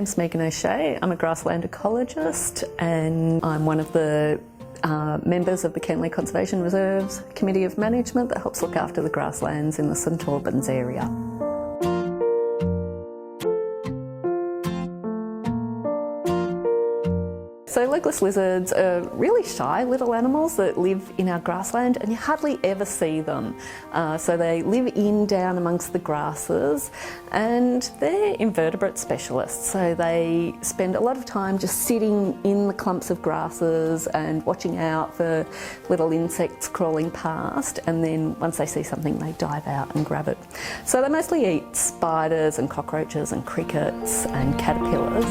name's Megan O'Shea. I'm a grassland ecologist and I'm one of the members of the Cantley Conservation Reserves Committee of Management that helps look after the grasslands in the St Albans area. So legless lizards are really shy little animals that live in our grassland and you hardly ever see them. So they live down amongst the grasses and they're invertebrate specialists. So they spend a lot of time just sitting in the clumps of grasses and watching out for little insects crawling past, and then once they see something they dive out and grab it. So they mostly eat spiders and cockroaches and crickets and caterpillars.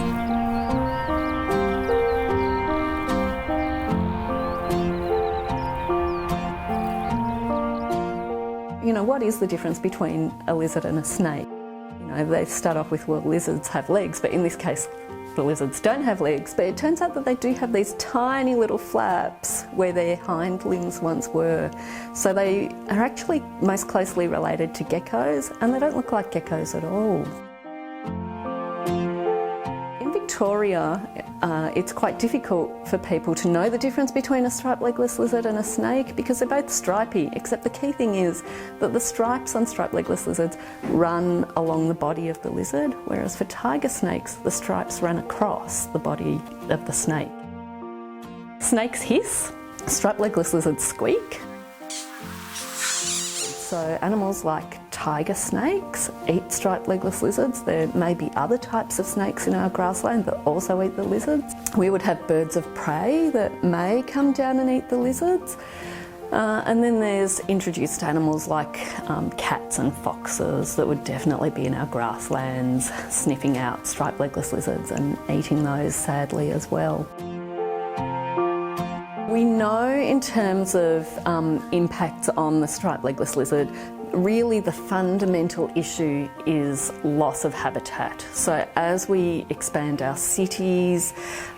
You know, what is the difference between a lizard and a snake? You know, they start off with, well, lizards have legs, but in this case, the lizards don't have legs. But it turns out that they do have these tiny little flaps where their hind limbs once were. So they are actually most closely related to geckos, and they don't look like geckos at all. In Victoria, it's quite difficult for people to know the difference between a striped legless lizard and a snake because they're both stripy, except the key thing is that the stripes on striped legless lizards run along the body of the lizard, whereas for tiger snakes, the stripes run across the body of the snake. Snakes hiss, striped legless lizards squeak. So animals like tiger snakes eat striped legless lizards. There may be other types of snakes in our grassland that also eat the lizards. We would have birds of prey that may come down and eat the lizards. And then there's introduced animals like cats and foxes that would definitely be in our grasslands, sniffing out striped legless lizards and eating those sadly as well. We know in terms of impacts on the striped legless lizard, really the fundamental issue is loss of habitat. So as we expand our cities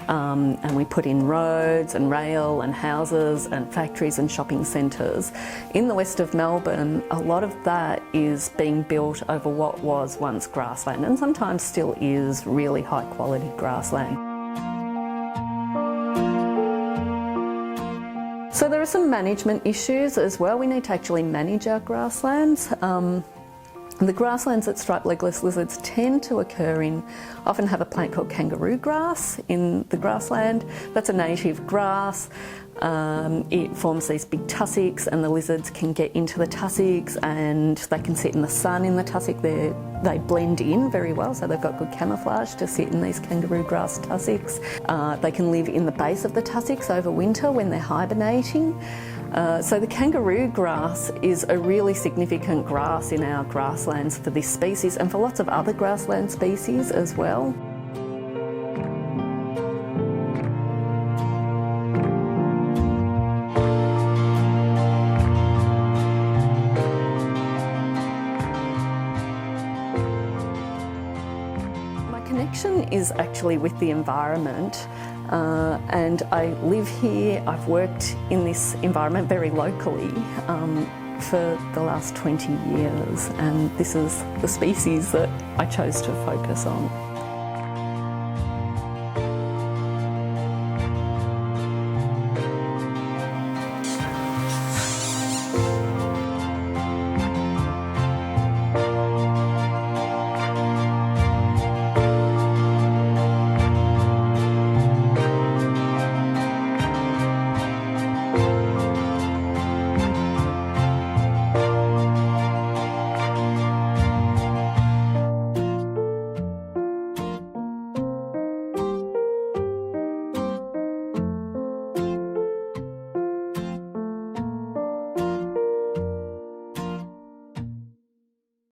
and we put in roads and rail and houses and factories and shopping centres, in the west of Melbourne, a lot of that is being built over what was once grassland and sometimes still is really high quality grassland. So there are some management issues as well. We need to actually manage our grasslands. The grasslands that striped legless lizards tend to occur in often have a plant called kangaroo grass in the grassland. That's a native grass. It forms these big tussocks and the lizards can get into the tussocks and they can sit in the sun in the tussock. They blend in very well, so they've got good camouflage to sit in these kangaroo grass tussocks. They can live in the base of the tussocks over winter when they're hibernating. So the kangaroo grass is a really significant grass in our grasslands for this species and for lots of other grassland species as well. Connection is actually with the environment and I live here. I've worked in this environment very locally for the last 20 years and this is the species that I chose to focus on.